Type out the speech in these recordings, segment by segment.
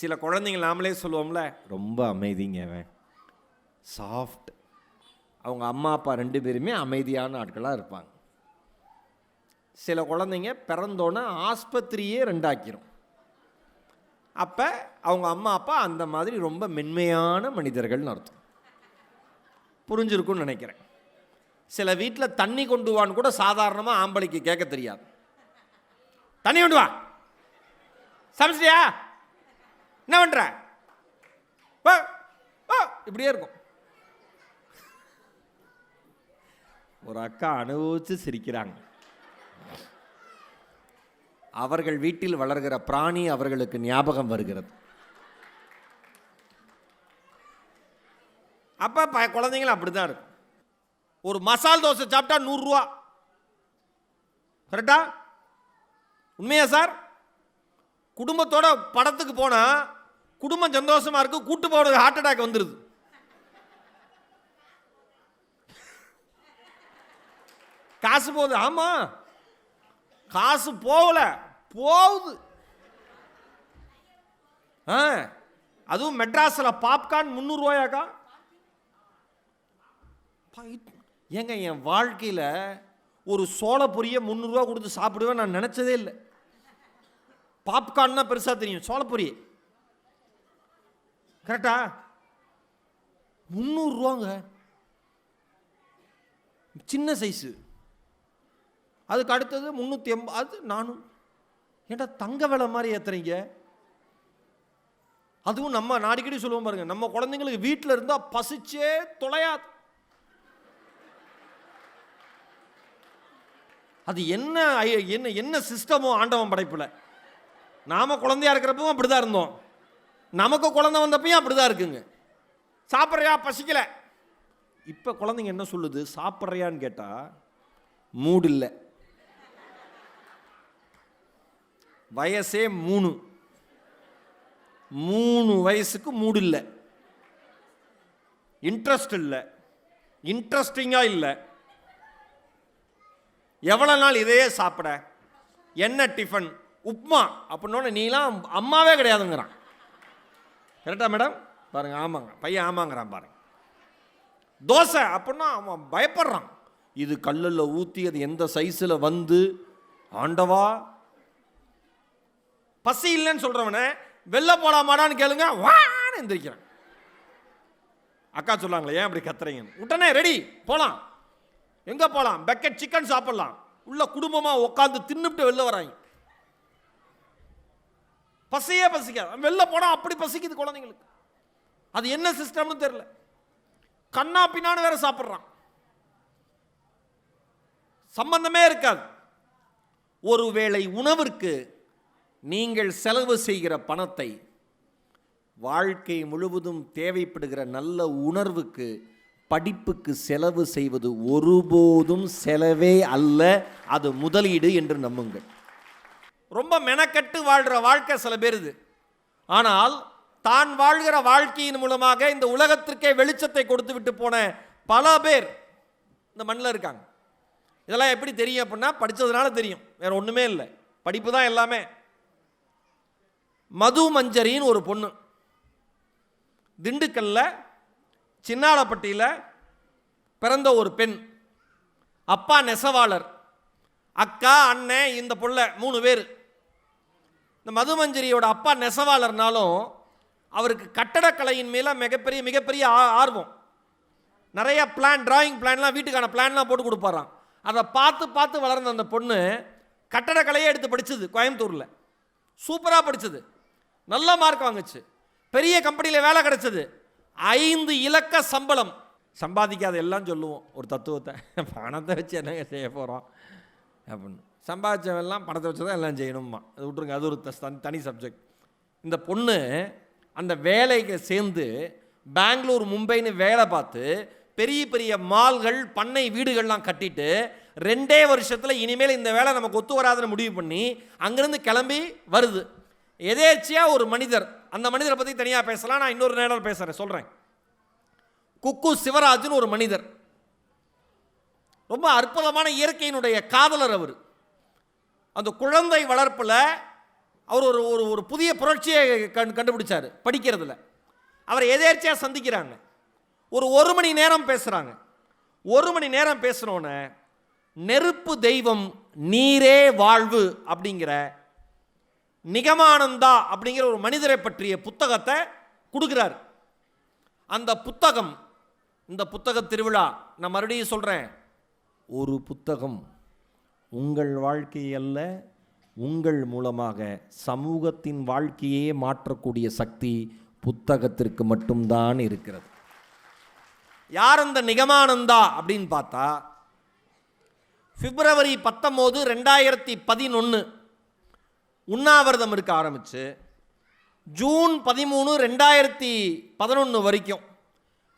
சில குழந்தைங்க நாமளே சொல்லுவோம்ல, ரொம்ப அமைதிங்க அவன், சாஃப்ட். அவங்க அம்மா அப்பா 2 பேருமே அமைதியான ஆட்களாக இருப்பாங்க. சில குழந்தைங்க பிறந்தோன்னே ஆஸ்பத்திரியே 2 ஆக்கிரும். அப்போ அவங்க அம்மா அப்பா அந்த மாதிரி ரொம்ப மென்மையான மனிதர்கள்னு அர்த்தம். புரிஞ்சிருக்குன்னு நினைக்கிறேன். சில வீட்டில் தண்ணி கொண்டு வான்னு கூட சாதாரணமாக ஆம்பளைக்கு கேட்க தெரியாது. தண்ணி கொண்டு வா, சமைச்சிட்டியா, என்ன பண்ற, இப்படியே இருக்கும். ஒரு அக்கா அனுபவிச்சு சிரிக்கிறாங்க. அவர்கள் வீட்டில் வளர்கிற பிராணி அவர்களுக்கு ஞாபகம் வருகிறது. அப்போ குழந்தைங்களும் அப்படி தான் இருக்கும். ஒரு மசால் தோசை சாப்பிட்டா 100 ரூபா, கரெக்டா? உண்மையா சார்? குடும்பத்தோட படத்துக்கு போனால் குடும்பம் சந்தோஷமா இருக்கு, கூட்டு போகிறது ஹார்ட் அட்டாக் வந்துடுது. காசு போகுது. ஆமாம், காசு போகல, போகுது. அதுவும் மெட்ராஸில் பாப்கார்ன் 300 ரூபாயாக்கா. ஏங்க, என் வாழ்க்கையில் ஒரு சோள பொரியை 300 ரூபா கொடுத்து சாப்பிடுவேன் நான் நினச்சதே இல்லை. பாப்கார்ன்னா பெருசாக தெரியும், சோளப்பொரி கரெக்டா? 300 ரூபாங்க, சின்ன சைஸு. அதுக்கு அடுத்தது 380, 400. ஏன்டா தங்க விலை மாதிரி ஏற்றுறீங்க? அதுவும் நம்ம நாடிக்கடி சொல்லுவோம் பாருங்க, நம்ம குழந்தைங்களுக்கு வீட்டில் இருந்தால் பசிச்சே தொலையாது. அது என்ன என்ன என்ன சிஸ்டமோ ஆண்டவன் படைப்பில். நாம குழந்தையா இருக்கிறப்பவும் அப்படிதான் இருந்தோம், நமக்கு குழந்தை வந்தப்பையும் அப்படிதான் இருக்குங்க. சாப்பிட்றியா, பசிக்கல. இப்போ குழந்தைங்க என்ன சொல்லுது, சாப்பிட்றியான்னு கேட்டால் மூடு இல்லை. வயசே 3 வயசுக்கு மூடு இல்லை, இன்ட்ரெஸ்ட் இல்லை, இன்ட்ரெஸ்டிங்காக இல்லை. எவ்வளோ நாள் இதையே சாப்பிட, என்ன டிஃபன், உப்மா அப்படின்னோட நீலாம் அம்மாவே கிடையாதுங்கிறான். கரெக்டா மேடம்? பாருங்க, ஆமாங்க பையன், ஆமாங்கிறான் பாருங்க. தோசை அப்படின்னா அவன் பயப்படுறான். இது கல்லில் ஊற்றி அது எந்த சைஸில் வந்து, ஆண்டவா. பசி இல்லைன்னு சொல்கிறவனை வெளில போலாமாடான்னு கேளுங்க, வான்னு எந்திரிக்கிறான். அக்கா சொல்லாங்களே, ஏன் அப்படி கத்துறீங்க? உடனே ரெடி, போகலாம். எங்கே போகலாம்? பக்கெட் சிக்கன் சாப்பிட்லாம். உள்ள குடும்பமாக உட்காந்து தின்னுட்டு வெளில வராங்க. பசியே பசிக்காது, வெளில போனால் அப்படி பசிக்குது குழந்தைங்களுக்கு. அது என்ன சிஸ்டம்னு தெரியல, கண்ணா பின்னான்னு வேற சாப்பிட்றான், சம்பந்தமே இருக்காது. ஒருவேளை உணவிற்கு நீங்கள் செலவு செய்கிற பணத்தை வாழ்க்கை முழுவதும் தேவைப்படுகிற நல்ல உணர்வுக்கு, படிப்புக்கு செலவு செய்வது ஒருபோதும் செலவே அல்ல, அது முதலீடு என்று நம்புங்கள். ரொம்ப மெனக்கட்டு வாழ்கிற வாழ்க்கை சில பேருது. ஆனால் தான் வாழ்கிற வாழ்க்கையின் மூலமாக இந்த உலகத்திற்கே வெளிச்சத்தை கொடுத்து விட்டு போன பல பேர் இந்த மண்ணில் இருக்காங்க. இதெல்லாம் எப்படி தெரியும் அப்படின்னா, படித்ததுனால தெரியும், வேற ஒன்றுமே இல்லை, படிப்பு தான் எல்லாமே. மது மஞ்சரின்னு ஒரு பொண்ணு, திண்டுக்கல்ல சின்னாலப்பட்டியில் பிறந்த ஒரு பெண். அப்பா நெசவாளர், அக்கா அண்ணன், இந்த புள்ள 3 பேர். இந்த மதுமஞ்சரியோட அப்பா நெசவாளர்னாலும் அவருக்கு கட்டடக்கலையின் மேலே மிகப்பெரிய ஆர்வம். நிறைய பிளான், டிராயிங் பிளான்லாம், வீட்டுக்கான பிளான்லாம் போட்டு கொடுப்பாராம். அதை பார்த்து வளர்ந்த அந்த பொண்ணு கட்டடக்கலையே எடுத்து படித்தது கோயம்புத்தூரில். சூப்பராக படித்தது, நல்ல மார்க் வாங்குச்சு, பெரிய கம்பெனியில் வேலை கிடைச்சது, 5 இலக்க சம்பளம். சம்பாதிக்காத எல்லாம் சொல்லுவோம் ஒரு தத்துவத்தை, பணத்தை வச்சு என்ன செய்ய போகிறோம் அப்படின்னு. சம்பாதிச்சவெல்லாம் பணத்தை வச்சு தான் எல்லாம் செய்யணுமா, அது விட்டுருங்க, அது ஒரு தனி சப்ஜெக்ட். இந்த பொண்ணு அந்த வேலைக்கு சேர்ந்து பெங்களூர் மும்பைன்னு வேலை பார்த்து பெரிய மால்கள், பண்ணை வீடுகள்லாம் கட்டிட்டு 2 வருஷத்தில் இனிமேல் இந்த வேலை நமக்கு ஒத்து வராதுன்னு முடிவு பண்ணி அங்கேருந்து கிளம்பி வருது. எதேச்சியாக ஒரு மனிதர், அந்த மனிதரை பற்றி தனியாக பேசலாம், நான் இன்னொரு நேரம் பேசுகிறேன், சொல்கிறேன். குக்கு சிவராஜ்னு ஒரு மனிதர், ரொம்ப அற்புதமான இயற்கையினுடைய காதலர் அவர். அந்த குழந்தை வளர்ப்பில் அவர் ஒரு ஒரு ஒரு புதிய புரட்சியை கண்டுபிடிச்சார் படிக்கிறதுல. அவரை எதேர்ச்சியாக சந்திக்கிறாங்க. ஒரு மணி நேரம் பேசுகிறாங்க. 1 மணி நேரம் பேசுனோன்னே நெருப்பு தெய்வம் நீரே வாழ்வு அப்படிங்கிற நிகமானந்தா அப்படிங்கிற ஒரு மனிதரை பற்றிய புத்தகத்தை கொடுக்குறார். அந்த புத்தகம், இந்த புத்தக திருவிழா, நான் மறுபடியும் சொல்கிறேன், ஒரு புத்தகம் உங்கள் வாழ்க்கை அல்ல, உங்கள் மூலமாக சமூகத்தின் வாழ்க்கையே மாற்றக்கூடிய சக்தி புத்தகத்திற்கு மட்டும்தான் இருக்கிறது. யார் அந்த நிகமானந்தா அப்படின்னு பார்த்தா, பிப்ரவரி 19, 2011 உண்ணாவிரதம் இருக்க ஆரம்பித்து ஜூன் 13, 2011 வரைக்கும்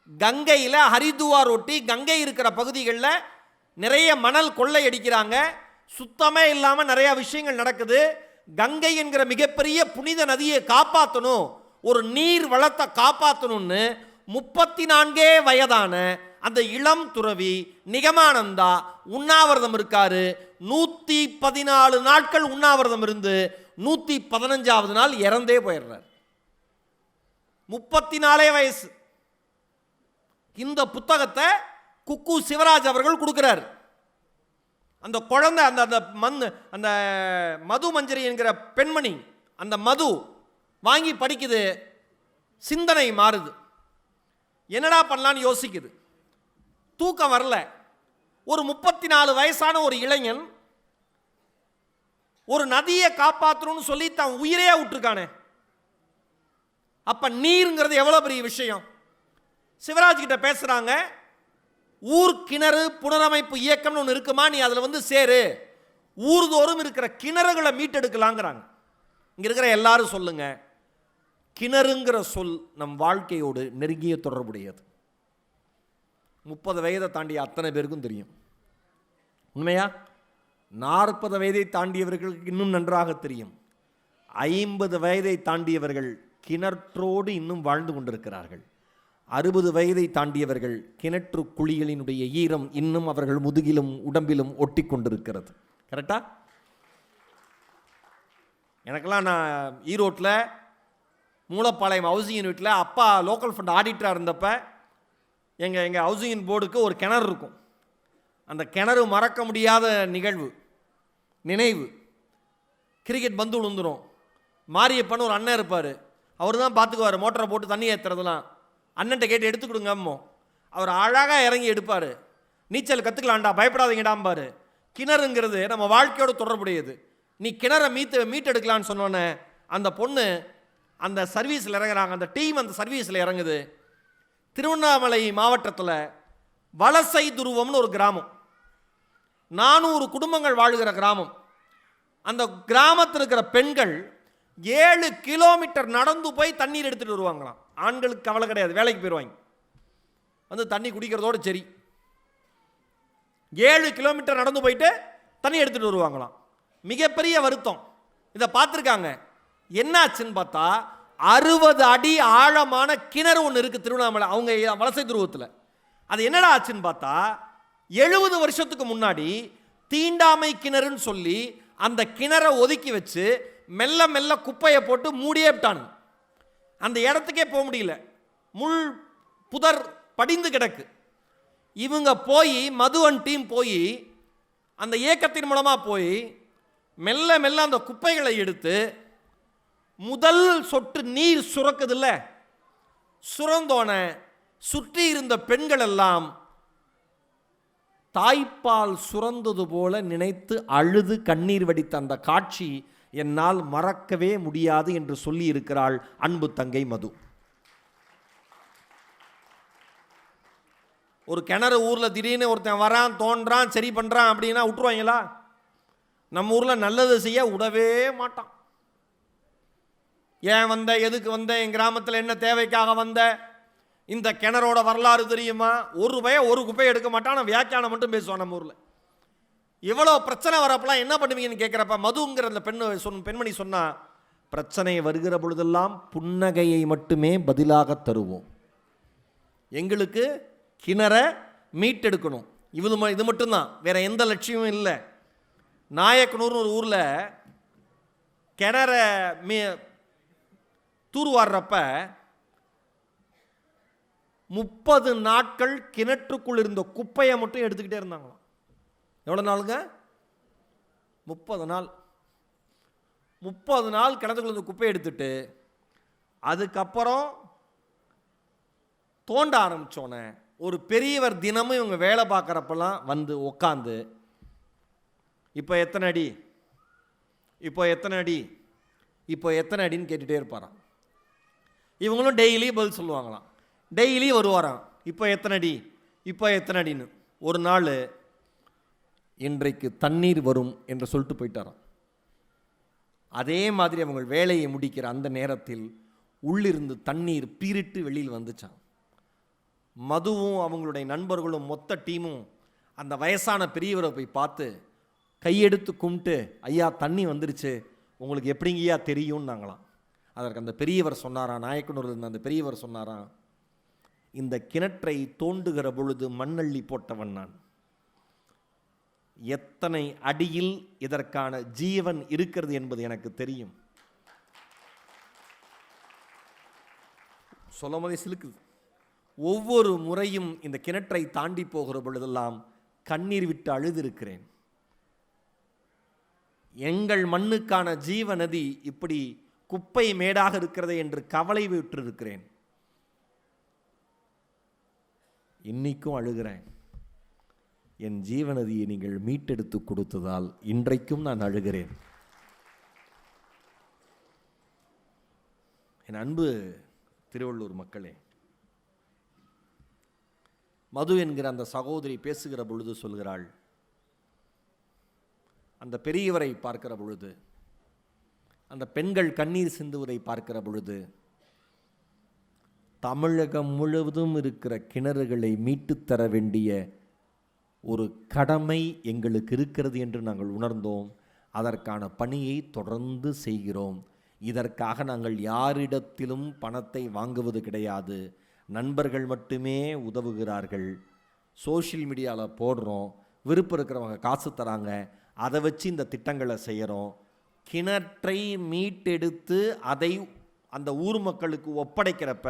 கங்கையில் ஹரித்துவார் ஒட்டி கங்கை இருக்கிற பகுதிகளில் நிறைய மணல் கொள்ளையடிக்கிறாங்க. சுத்தமே இல்லாமல் நிறைய விஷயங்கள் நடக்குது. கங்கை என்கிற மிகப்பெரிய புனித நதியை காப்பாற்றணும், ஒரு நீர் வளத்தை காப்பாற்றணும்னு 34 வயதான அந்த இளம் துறவி நிகமானந்தா உண்ணாவிரதம் இருக்காரு. 114 நாட்கள் உண்ணாவிரதம் இருந்து 115வது நாள் இறந்தே போயிடுறார். 34 வயசு. இந்த புத்தகத்தை குக்கு சிவராஜ் அவர்கள் கொடுக்கிறார். அந்த குழந்தை, அந்த மது மஞ்சரி என்கிற பெண்மணி அந்த மது வாங்கி படிக்குது. சிந்தனை மாறுது. என்னடா பண்ணலான்னு யோசிக்குது. தூக்கம் வரல. ஒரு 34 வயசான ஒரு இளைஞன் ஒரு நதியை காப்பாற்றணும்னு சொல்லி தான் உயிரே விட்டுருக்கானே. அப்ப நீருங்கிறது எவ்வளவு பெரிய விஷயம். சிவராஜ் கிட்ட பேசுறாங்க, ஊர் கிணறு புனரமைப்பு இயக்கம்னு ஒன்று இருக்குமா, நீ அதில் சேரு, ஊர்தோறும் இருக்கிற கிணறுகளை மீட்டெடுக்கலாங்கிறாங்க. இங்க இருக்கிற எல்லாரும் சொல்லுங்க, கிணறுங்கிற சொல் நம் வாழ்க்கையோடு நெருங்கிய தொடர்புடையது. 30 வயதை தாண்டிய அத்தனை பேருக்கும் தெரியும். உண்மையா? 40 வயதை தாண்டியவர்களுக்கு இன்னும் நன்றாக தெரியும். 50 வயதை தாண்டியவர்கள் கிணற்றோடு இன்னும் வாழ்ந்து கொண்டிருக்கிறார்கள். 60 வயதை தாண்டியவர்கள் கிணற்று குழிகளினுடைய ஈரம் இன்னும் அவர்கள் முதுகிலும் உடம்பிலும் ஒட்டி கொண்டிருக்கிறது. கரெக்டா? எனக்கெல்லாம் நான் ஈரோட்டில் மூலப்பாளையம் ஹவுசிங் வீட்டில் அப்பா லோக்கல் ஃபண்ட் ஆடிட்டராக இருந்தப்ப எங்கள் ஹவுசிங் போர்டுக்கு ஒரு கிணறு இருக்கும். அந்த கிணறு மறக்க முடியாத நினைவு. கிரிக்கெட் பந்து விழுந்துடும். மாரியப்பன்னு ஒரு அண்ணன் இருப்பார். அவர் தான் பார்த்துக்குவார் மோட்டரை போட்டு தண்ணி ஏற்றுறதுலாம். அண்ணன்ட்ட கேட்டு எடுத்து கொடுங்கம்மோ. அவர் அழகாக இறங்கி எடுப்பார். நீச்சல் கற்றுக்கலாம்டா, பயப்படாதீங்கடாம்பார். கிணறுங்கிறது நம்ம வாழ்க்கையோடு தொடர்புடையது. நீ கிணறை மீட்டெடுக்கலான்னு சொன்னோன்னே அந்த பொண்ணு அந்த சர்வீஸில் இறங்குறாங்க. அந்த டீம் அந்த சர்வீஸில் இறங்குது. திருவண்ணாமலை மாவட்டத்தில் வலசை துருவம்னு ஒரு கிராமம், 400 குடும்பங்கள் வாழ்கிற கிராமம். அந்த கிராமத்தில் இருக்கிற பெண்கள் 7 கிலோமீட்டர் நடந்து போய் தண்ணீர் எடுத்துகிட்டு வருவாங்களாம். ஆண்களுக்கு கவலை கிடையாது, வேலைக்கு போயிடுவாங்க, வந்து தண்ணி குடிக்கிறதோடு சரி. 7 கிலோமீட்டர் நடந்து போயிட்டு தண்ணி எடுத்துகிட்டு வருவாங்களாம். மிகப்பெரிய வருத்தம். இதை பார்த்துருக்காங்க. என்னாச்சுன்னு பார்த்தா 60 அடி ஆழமான கிணறு ஒன்று இருக்குது திருவண்ணாமலை, அவங்க வலசை துருவத்தில். அது என்னடா ஆச்சுன்னு பார்த்தா 70 வருஷத்துக்கு முன்னாடி தீண்டாமை கிணறுன்னு சொல்லி அந்த கிணறை ஒதுக்கி வச்சு மெல்ல மெல்ல குப்பையை போட்டு மூடியே விட்டானுங்க. அந்த இடத்துக்கே போக முடியல, முள் புதர் படிந்து கிடக்கு. இவங்க போய் மதுவன் டீம் போய் அந்த இயக்கத்தின் மூலமாக போய் மெல்ல மெல்ல அந்த குப்பைகளை எடுத்து முதல் சொட்டு நீர் சுரக்குதில்ல, சுரந்தோன சுற்றி இருந்த பெண்கள் எல்லாம் தாய்ப்பால் சுரந்தது போல நினைத்து அழுது கண்ணீர் வடித்த அந்த காட்சி என்னால் மறக்கவே முடியாது என்று சொல்லி இருக்கிறாள் அன்பு தங்கை மது. ஒரு கிணறு ஊரில் திடீர்னு ஒருத்தன் வரான், தோன்றான், சரி பண்ணுறான் அப்படின்னா விட்டுருவாங்களா? நம்ம ஊரில் நல்லது செய்ய விடவே மாட்டான். ஏன் வந்த, எதுக்கு வந்த, என் கிராமத்தில் என்ன தேவைக்காக வந்த, இந்த கிணறோட வரலாறு தெரியுமா? ஒரு குப்பையை எடுக்க மாட்டான், ஆனால் வியாக்கியானம் மட்டும் பேசுவான். நம்ம ஊரில் இவ்வளோ பிரச்சனை வரப்பெல்லாம் என்ன பண்ணுவீங்கன்னு கேட்குறப்ப மதுங்கிற அந்த பெண்மணி சொன்னா, பிரச்சனை வருகிற பொழுதெல்லாம் புன்னகையை மட்டுமே பதிலாக தருவோம். எங்களுக்கு கிணறை மீட்டெடுக்கணும், இது மட்டும்தான், வேற எந்த லட்சியமும் இல்லை. நாயக்கனூர்னு ஒரு ஊரில் கிணற தூர்வாடுறப்ப 30 நாட்கள் கிணற்றுக்குள் இருந்த குப்பையை மட்டும் எடுத்துக்கிட்டே இருந்தாங்களாம். எவ்வளோ நாளுங்க? 30 நாள். 30 நாள் கிணத்துக்குள்ள இருந்த குப்பையை எடுத்துட்டு அதுக்கப்புறம் தோண்ட ஆரம்பித்தோன்னே ஒரு பெரியவர் தினமும் இவங்க வேலை பார்க்குறப்பெல்லாம் வந்து உக்காந்து இப்போ எத்தனை அடி, இப்போ எத்தனை அடி, இப்போ எத்தனை அடின்னு கேட்டுகிட்டே இருப்பாராம். இவங்களும் டெய்லி பதில் சொல்லுவாங்களாம். டெய்லி வருவாராம், இப்போ எத்தனை அடி, இப்போ எத்தனை அடின்னு. ஒரு நாள் இன்றைக்கு தண்ணீர் வரும் என்று சொல்லிட்டு போயிட்டாராம். அதே மாதிரி அவங்க வேலையை முடிக்கிற அந்த நேரத்தில் உள்ளிருந்து தண்ணீர் பீரிட்டு வெளியில் வந்துச்சான். மதுவும் அவங்களுடைய நண்பர்களும் மொத்த டீமும் அந்த வயசான பெரியவரை போய் பார்த்து கையெடுத்து கும்பிட்டு, ஐயா தண்ணி வந்துருச்சு, உங்களுக்கு எப்படிங்கய்யா தெரியும்னாங்களாம். அதற்கு அந்த பெரியவர் சொன்னாராம், நாயக்கனூரில் இருந்த அந்த பெரியவர் சொன்னாராம், இந்த கிணற்றை தோண்டுகிற பொழுது மண்ணள்ளி போட்டவன் நான். எத்தனை அடியில் இதற்கான ஜீவன் இருக்கிறது என்பது எனக்கு தெரியும். சொல்ல மாதிரி சிலுக்குது. ஒவ்வொரு முறையும் இந்த கிணற்றை தாண்டி போகிற பொழுதெல்லாம் கண்ணீர் விட்டு அழுதிருக்கிறேன். எங்கள் மண்ணுக்கான ஜீவ நதி இப்படி குப்பை மேடாக இருக்கிறது என்று கவலை விட்டிருக்கிறேன். இன்னைக்கும் அழுகிறேன். என் ஜீவநதியை நீங்கள் மீட்டெடுத்து கொடுத்ததால் இன்றைக்கும் நான் அழுகிறேன். என் அன்பு திருவள்ளூர் மக்களே, மது என்கிற அந்த சகோதரி பேசுகிற பொழுது சொல்கிறாள், அந்த பெரியவரை பார்க்கிற பொழுது, அந்த பெண்கள் கண்ணீர் சிந்துவதை பார்க்கிற பொழுது, தமிழகம் முழுவதும் இருக்கிற கிணறுகளை மீட்டுத்தர வேண்டிய ஒரு கடமை எங்களுக்கு இருக்கிறது என்று நாங்கள் உணர்ந்தோம். அதற்கான பணியை தொடர்ந்து செய்கிறோம். இதற்காக நாங்கள் யாரிடத்திலும் பணத்தை வாங்குவது கிடையாது. நண்பர்கள் மட்டுமே உதவுகிறார்கள். சோஷியல் மீடியாவில் போடுறோம், விருப்பம் இருக்கிறவங்க காசு தராங்க, அதை வச்சு இந்த திட்டங்களை செய்கிறோம். கிணற்றை மீட்டெடுத்து அதை அந்த ஊர் மக்களுக்கு ஒப்படைக்கிறப்ப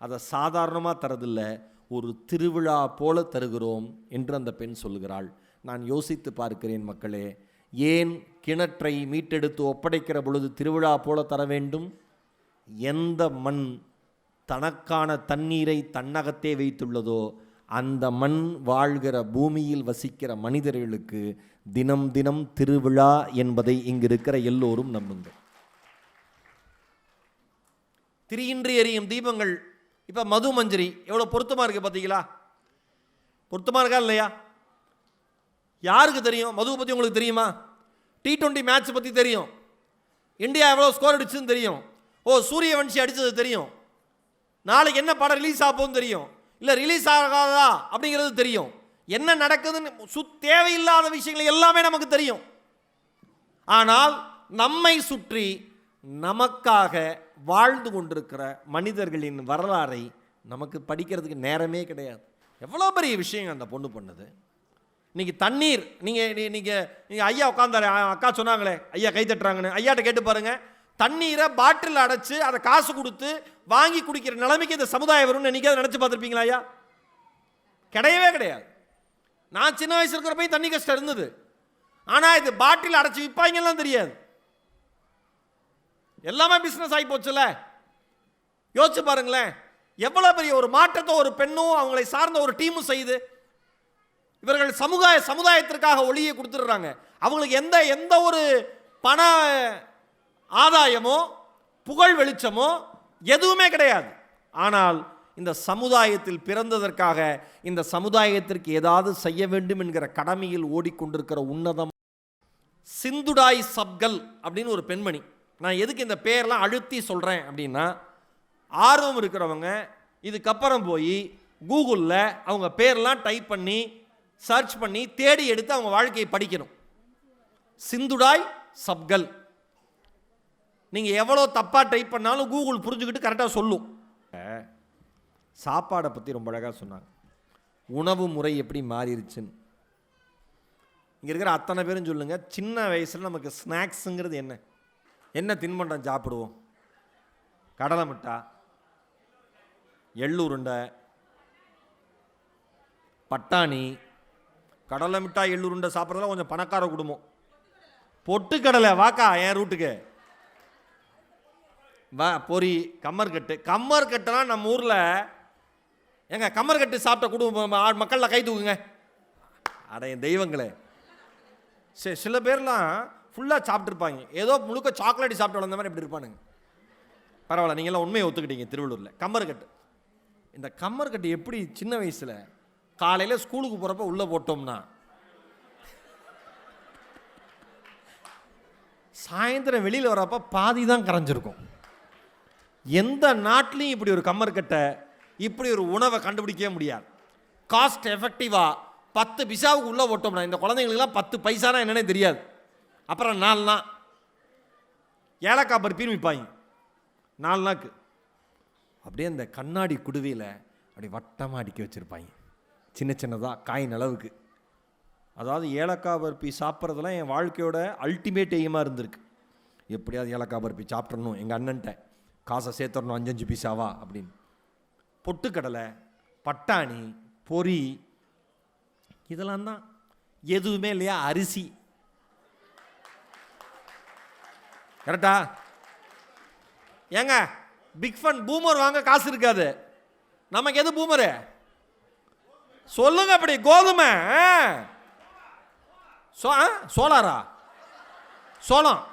அதை சாதாரணமாக தரதில்லை, ஒரு திருவிழா போல தருகிறோம் என்று அந்த பெண் சொல்கிறாள். நான் யோசித்து பார்க்கிறேன் மக்களே, ஏன் கிணற்றை மீட்டெடுத்து ஒப்படைக்கிற பொழுது திருவிழா போல தர வேண்டும்? எந்த மண் தனக்கான தண்ணீரை தன்னகத்தே வைத்துள்ளதோ அந்த மண் வாழ்கிற பூமியில் வசிக்கிற மனிதர்களுக்கு தினம் தினம் திருவிழா என்பதை இங்கு இருக்கிற எல்லோரும் நம்புங்கள். திரியின்றி எரியும் தீபங்கள். இப்போ மது மஞ்சரி எவ்வளோ பொருத்தமாக இருக்குது பார்த்தீங்களா? பொருத்தமாக இருக்கா இல்லையா? யாருக்கு தெரியும்? மதுவை பற்றி உங்களுக்கு தெரியுமா? T20 மேட்ச் பற்றி தெரியும். இந்தியா எவ்வளோ ஸ்கோர் அடிச்சுன்னு தெரியும். சூரியவன்ஷி அடித்தது தெரியும். நாளைக்கு என்ன படம் ரிலீஸ் ஆகும் தெரியும். இல்லை ரிலீஸ் ஆகாதா அப்படிங்கிறது தெரியும். என்ன நடக்குதுன்னு தேவையில்லாத விஷயங்கள் எல்லாமே நமக்கு தெரியும். ஆனால் நம்மை சுற்றி நமக்காக வாழ்ந்து கொண்டிருக்கிற மனிதர்களின் வரலாறை நமக்கு படிக்கிறதுக்கு நேரமே கிடையாது. எவ்வளோ பெரிய விஷயம் அந்த பொண்ணு பண்ணது. இன்னைக்கு தண்ணீர் நீங்கள் ஐயா உட்காந்தாரு, அக்கா சொன்னாங்களே ஐயா கை தட்டுறாங்கன்னு, ஐயாட்ட கேட்டு பாருங்கள். தண்ணீரை பாட்டில் அடைச்சு அதை காசு கொடுத்து வாங்கி குடிக்கிற நிலைமைக்கு இந்த சமுதாயம் வரும்னு என்னைக்காவது நினச்சி பார்த்துருப்பீங்களா ஐயா? கிடையவே கிடையாது. நான் சின்ன வயசு இருக்கிறப்ப தண்ணி கஷ்டம் இருந்தது. ஆனால் இது பாட்டில் அடைச்சி விற்பாங்கலாம் தெரியாது. எல்லாமே பிஸ்னஸ் ஆகி போச்சுல. யோசிச்சு பாருங்களேன், எவ்வளோ பெரிய ஒரு மாற்றத்தை ஒரு பெண்ணும் அவங்களை சார்ந்த ஒரு டீமும் செய்யுது. இவர்கள் சமுதாயத்திற்காக ஒளியை கொடுத்துடுறாங்க. அவங்களுக்கு எந்த ஒரு பண ஆதாயமோ புகழ் வெளிச்சமோ எதுவுமே கிடையாது. ஆனால் இந்த சமுதாயத்தில் பிறந்ததற்காக இந்த சமுதாயத்திற்கு ஏதாவது செய்ய வேண்டும் என்கிற கடமையில் ஓடிக்கொண்டிருக்கிற உன்னதம் சிந்துடாய் சப்கல் அப்படின்னு ஒரு பெண்மணி. நான் எதுக்கு இந்த பேர்லாம் அழுத்தி சொல்கிறேன் அப்படின்னா, ஆர்வம் இருக்கிறவங்க இதுக்கப்புறம் போய் கூகுளில் அவங்க பேர்லாம் டைப் பண்ணி சர்ச் பண்ணி தேடி எடுத்து அவங்க வாழ்க்கையை படிக்கணும். சிந்துடாய் சப்கல். நீங்கள் எவ்வளோ தப்பாக டைப் பண்ணாலும் கூகுள் புரிஞ்சுக்கிட்டு கரெக்டாக சொல்லும். சாப்பாடை பற்றி ரொம்ப அழகாக சொன்னாங்க. உணவு முறை எப்படி மாறிடுச்சுன்னு. இங்கே இருக்கிற அத்தனை பேரும் சொல்லுங்கள், சின்ன வயசில் நமக்கு ஸ்நாக்ஸுங்கிறது என்ன? என்ன தின்பண்டம் சாப்பிடுவோம்? கடலை மிட்டா, எள்ளுருண்டை, பட்டாணி. கடலை மிட்டா எள்ளுருண்டை சாப்பிட்றதுல கொஞ்சம் பணக்கார குடும்பம். பொட்டுக்கடலை வாக்கா என் ரூட்டுக்கு வா. பொரி, கம்மர்கட்டு. கம்மர்கட்டுலாம் நம்ம ஊரில் எங்க கம்மர்கட்டு சாப்பிட்ட குடும்பம் மக்களில் கை தூக்குங்க. அட என் தெய்வங்களே, சில பேர்லாம் ஃபுல்லாக சாப்பிட்ருப்பாங்க, ஏதோ முழுக்க சாக்லேட் சாப்பிட்டு வளர்ந்த மாதிரி இப்படி இருப்பானுங்க. பரவாயில்ல, நீங்கள்லாம் உண்மையை ஒத்துக்கிட்டீங்க. திருவள்ளூரில் கம்மர்கட்டு. இந்த கம்மர்கட்டு எப்படி சின்ன வயசில் காலையில் ஸ்கூலுக்கு போகிறப்ப உள்ளே போட்டோம்னா சாயந்தரம் வெளியில் வரப்போ பாதி தான் கரைஞ்சிருக்கும். எந்த நாட்டிலையும் இப்படி ஒரு கம்மர்கட்டை, இப்படி ஒரு உணவை கண்டுபிடிக்கவே முடியாது. காஸ்ட் எஃபெக்டிவாக 10 பைசாவுக்கு உள்ளே போட்டோம்னா, இந்த குழந்தைங்களுக்குலாம் 10 பைசானா என்னன்னே தெரியாது. அப்புறம் 4 நாள் ஏலக்காய் பருப்பின்னு விற்பாங்க. 4 நாளுக்கு அப்படியே அந்த கண்ணாடி குடுவையில் அப்படி வட்டமாக அடிக்க வச்சுருப்பாங்க, சின்ன சின்னதாக காயின் அளவுக்கு. அதாவது ஏலக்காய் பருப்பி சாப்பிட்றதுலாம் என் வாழ்க்கையோட அல்டிமேட் எய்மாக இருந்திருக்கு. எப்படியாவது ஏலக்காய் பருப்பி சாப்பிட்றணும், எங்கள் அண்ணன்ட்ட காசை சேர்த்துடணும் 5 பைசாவா அப்படின்னு. பொட்டுக்கடலை, பட்டாணி, பொரி, இதெல்லாம் தான். எதுவுமே இல்லையா? அரிசி. கரெக்டா? ஏங்க பிக் ஃபன் பூமர் வாங்க காசு இருக்காது, நமக்கு எது பூமரு சொல்லுங்க. அப்படி கோதுமை, சோளாரா, சோளம்,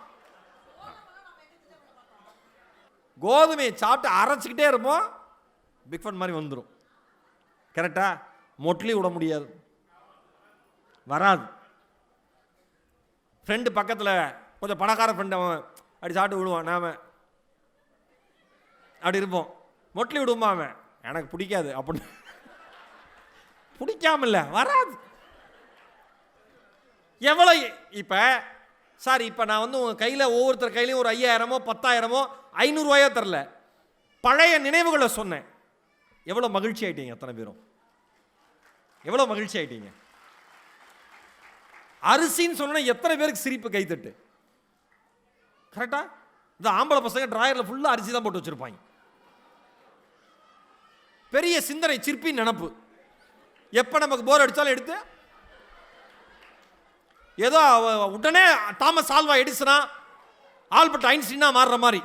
கோதுமையை சாப்பிட்டு அரைச்சிக்கிட்டே இருப்போம், பிக் ஃபன் மாதிரி வந்துடும். கரெக்டா? மொட்லி விட முடியாது, வராது. ஃப்ரெண்டு பக்கத்தில் கொஞ்சம் பணக்கார ஃப்ரெண்டு, அவன் அப்படி சாப்பிட்டு விடுவான், நாம அப்படி இருப்போம். மொட்லி விடுமா அவன், எனக்கு பிடிக்காது அப்படின்னு. பிடிக்காம இல்லை, வராது. எவ்வளோ இப்போ சார், இப்போ நான் வந்து உங்கள் கையில் ஒவ்வொருத்தர் கையிலையும் ஒரு 5000மோ 10,000மோ 500 தரல, பழைய நினைவுகளை சொன்னேன். எவ்வளோ மகிழ்ச்சி ஆயிட்டீங்க அத்தனை பேரும், எவ்வளோ மகிழ்ச்சி ஆயிட்டீங்க. அரிசின்னு சொன்னா எத்தனை பேருக்கு சிரிப்பு கைத்தட்டு. கரெக்டா? இந்த ஆம்பளை பசங்க டிராயரில் ஃபுல்லாக அரிசி தான் போட்டு வச்சிருப்பாங்க. பெரிய சிந்தனை, சிற்பி நினப்பு. எப்போ நமக்கு போர் அடித்தாலும் எடுத்து ஏதோ உடனே தாமஸ் ஆல்வா எடிசனா, ஆல்பர்ட் ஐன்ஸ்டீனா மாறுற மாதிரி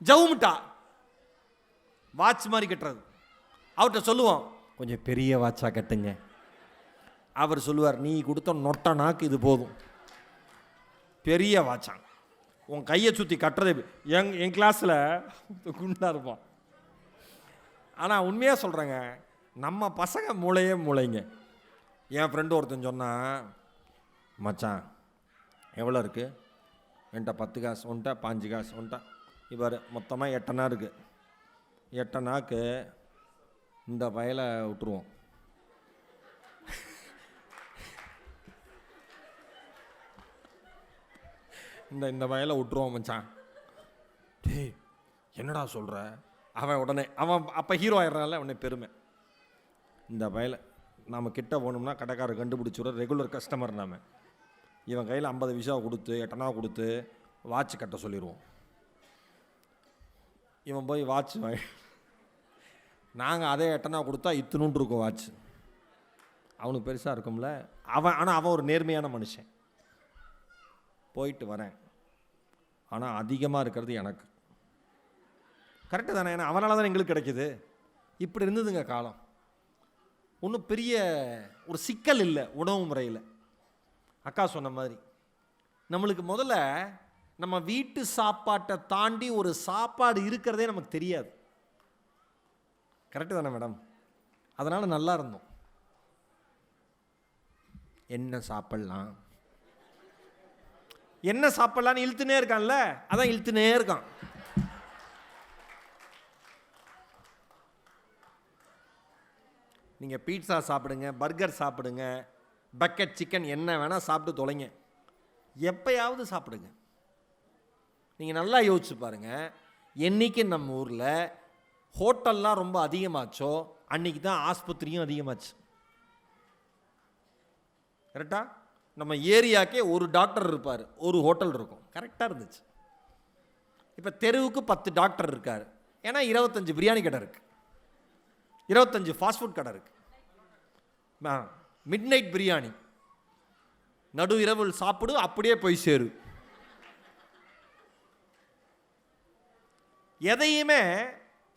ஜவுமிட்டா வாட்ச் மாதிரி கட்டுறது. அவர்கிட்ட சொல்லுவோம், கொஞ்சம் பெரிய வாட்சா கட்டுங்க. அவர் சொல்லுவார், நீ கொடுத்த நொட்ட நாக்கு இது போதும். பெரிய வாட்சான், உன் கையை சுற்றி கட்டுறது. என் கிளாஸில் குண்டாக இருப்பான். ஆனால் உண்மையாக சொல்கிறேங்க, நம்ம பசங்க மூளையே மூளைங்க. என் ஃப்ரெண்டு ஒருத்தன் சொன்னான், மச்சான் எவ்வளோ இருக்குது? என்கிட்ட 10 காசு, உன்ட்ட 5 காசு, உன்ட்ட இவர் மொத்தமாக 8 அணா இருக்குது. 8 அணாக்கு இந்த வயலை விட்டுருவோம். இந்த வயலை விட்டுருவோம் மச்சான். டேய் என்னடா சொல்கிற? அவன் உடனே, அவன் அப்போ ஹீரோ ஆயிடுறான்ல, உடனே பெருமை. இந்த வயலை நாம் கிட்ட போகணும்னா கடைக்காரர் கண்டுபிடிச்சிடுற ரெகுலர் கஸ்டமர் நாம். இவன் கையில் 50 பைசா கொடுத்து 8 அணா கொடுத்து வாட்ச் கட்ட சொல்லிடுவோம். இவன் போய் வாட்ச் நாங்கள் அதே 8 அணா கொடுத்தா இத்தினூண்டு இருக்கும் வாட்ச். அவனுக்கு பெருசாக இருக்கும்ல அவன். ஆனால் அவன் ஒரு நேர்மையான மனுஷன். போயிட்டு வரேன், ஆனால் அதிகமாக இருக்கிறது எனக்கு. கரெக்டு தானே? ஏன்னா அவனால தான் எங்களுக்கு கிடைக்கிது. இப்படி இருந்ததுங்க காலம். ஒன்றும் பெரிய ஒரு சிக்கல் இல்லை உணவு முறையில். அக்கா சொன்ன மாதிரி நம்மளுக்கு முதல்ல நம்ம வீட்டு சாப்பாட்டை தாண்டி ஒரு சாப்பாடு இருக்கிறதே நமக்கு தெரியாது. கரெக்டு தானே மேடம்? அதனால் நல்லா இருந்தோம். என்ன சாப்பிட்லாம், என்ன சாப்பிட்லான்னு இழுத்துனே இருக்கான்ல, அதான் இழுத்துனே இருக்கான். நீங்கள் பீட்சா சாப்பிடுங்க, பர்கர் சாப்பிடுங்க, பக்கெட் சிக்கன், என்ன வேணால் சாப்பிட்டு தொலைங்க. எப்பயாவது சாப்பிடுங்க. நீங்கள் நல்லா யோசிச்சு பாருங்கள், என்றைக்கு நம்ம ஊரில் ஹோட்டல்லாம் ரொம்ப அதிகமாச்சோ அன்றைக்கி தான் ஆஸ்பத்திரியும் அதிகமாச்சு. கரெக்டாக? நம்ம ஏரியாக்கே ஒரு டாக்டர் இருப்பார், ஒரு ஹோட்டல் இருக்கும். கரெக்டாக இருந்துச்சு. இப்போ தெருவுக்கு 10 டாக்டர் இருக்கார். ஏன்னா 25 பிரியாணி கடை இருக்குது, 25 ஃபாஸ்ட் ஃபுட் கடை இருக்குது. மிட் நைட் பிரியாணி நடு இரவில் சாப்பிடு, அப்படியே போய் சேரு. எதையுமே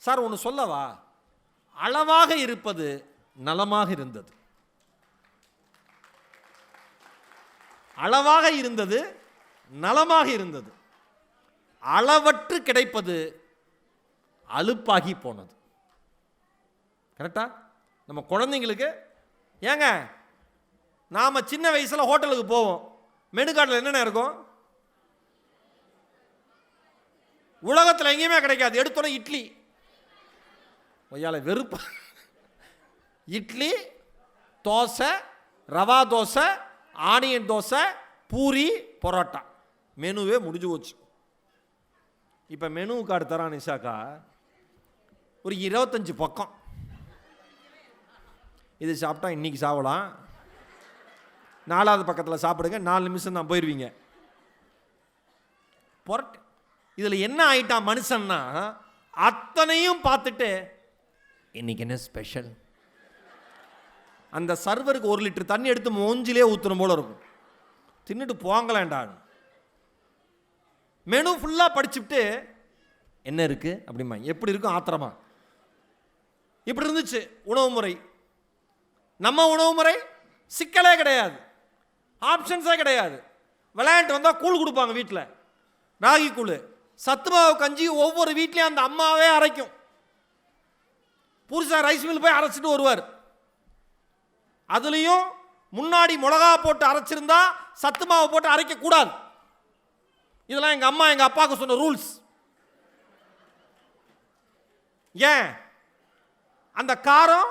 சார் ஒன்று சொல்லவா, அளவாக இருப்பது நலமாக இருந்தது, அளவாக இருந்தது நலமாக இருந்தது. அளவற்று கிடைப்பது அலுப்பாகி போனது. கரெக்டா? நம்ம குழந்தைங்களுக்கு ஏங்க, நாம் சின்ன வயசில் ஹோட்டலுக்கு போவோம், மெனு கார்டில் என்னென்ன இருக்கும்? உலகத்தில் எங்கேயுமே கிடைக்காது. எடுத்தோன்னே இட்லி, ஒய்யால வெறுப்பா, இட்லி, தோசை, ரவா தோசை, ஆனியன் தோசை, பூரி, பரோட்டா, மெனுவே முடிஞ்சு போச்சு. இப்போ மெனு கார்டு தரான் நிஷாக்கா, ஒரு 25 பக்கம். இது சாப்பிட்டா இன்னைக்கு சாப்பிடலாம், 4வது பக்கத்தில் சாப்பிடுங்க, 4 நிமிஷம் தான் போயிடுவீங்க. பொரட்டு. இதில் என்ன ஆயிட்டான் மனுஷன்னா, அத்தனையும் பார்த்துட்டு இன்னைக்கு என்ன ஸ்பெஷல், அந்த சர்வருக்கு 1 லிட்டர் தண்ணி எடுத்து மூஞ்சிலே ஊற்றுன போல இருக்கும். தின்னுட்டு போங்களாண்டான். மெனு ஃபுல்லாக படிச்சுட்டு என்ன இருக்குது அப்படிமா, எப்படி இருக்கும் ஆத்திரமா. இப்படி இருந்துச்சு உணவு முறை. நம்ம உணவு முறை சிக்கலே கிடையாது, ஆப்ஷன்ஸே கிடையாது. விளையாண்டு வந்தால் கூழ் கொடுப்பாங்க வீட்டில், ராகி கூழ், சத்துமாவு கஞ்சி ஒவ்வொரு வீட்லேயும் அந்த அம்மாவே அரைக்கும். புருஷன் ரைஸ் மில் போய் அரைச்சிட்டு வருவார். அதுலேயும் முன்னாடி மிளகா போட்டு அரைச்சிருந்தா சத்து மாவு போட்டு அரைக்க கூடாது. இதெல்லாம் எங்கள் அம்மா எங்கள் அப்பாவுக்கு சொன்ன ரூல்ஸ். ஏன்? அந்த காரம்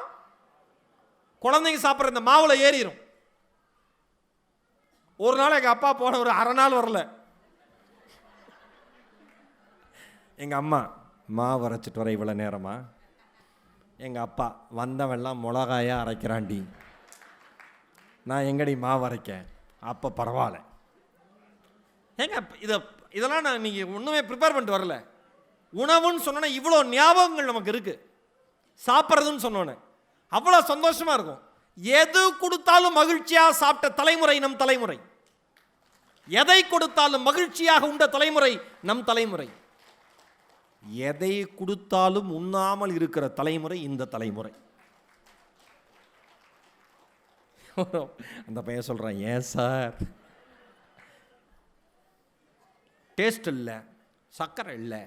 குழந்தைங்க சாப்பிட்ற இந்த மாவுல ஏறிடும். ஒரு நாள் எங்கள் அப்பா போன ஒரு அரை நாள் வரல. எங்கள் அம்மா, மாவு அரைச்சிட்டு வர இவ்வளோ நேரமா? எங்கள் அப்பா, வந்தவெல்லாம் மிளகாயா அரைக்கிறான்டி, நான் எங்கடி மாவு அரைக்கேன். அப்போ பரவாயில்ல. ஏங்க இதெல்லாம் நான் நீங்கள் ஒன்றுமே ப்ரிப்பேர் பண்ணிட்டு வரல. உணவுன்னு சொன்னோன்னே இவ்வளோ ஞாபகங்கள் நமக்கு இருக்குது. சாப்பிட்றதுன்னு சொன்னோன்னே அவ்வளோ சந்தோஷமாக இருக்கும். எது கொடுத்தாலும் மகிழ்ச்சியாக சாப்பிட்ட தலைமுறை நம் தலைமுறை. எதை கொடுத்தாலும் மகிழ்ச்சியாக உண்ட தலைமுறை நம் தலைமுறை. எதை கொடுத்தாலும் உண்ணாமல் இருக்கிற தலைமுறை இந்த தலைமுறை. அந்த பையன் சொல்கிறான், ஏன் சார் டேஸ்ட் இல்லை, சர்க்கரை இல்லை,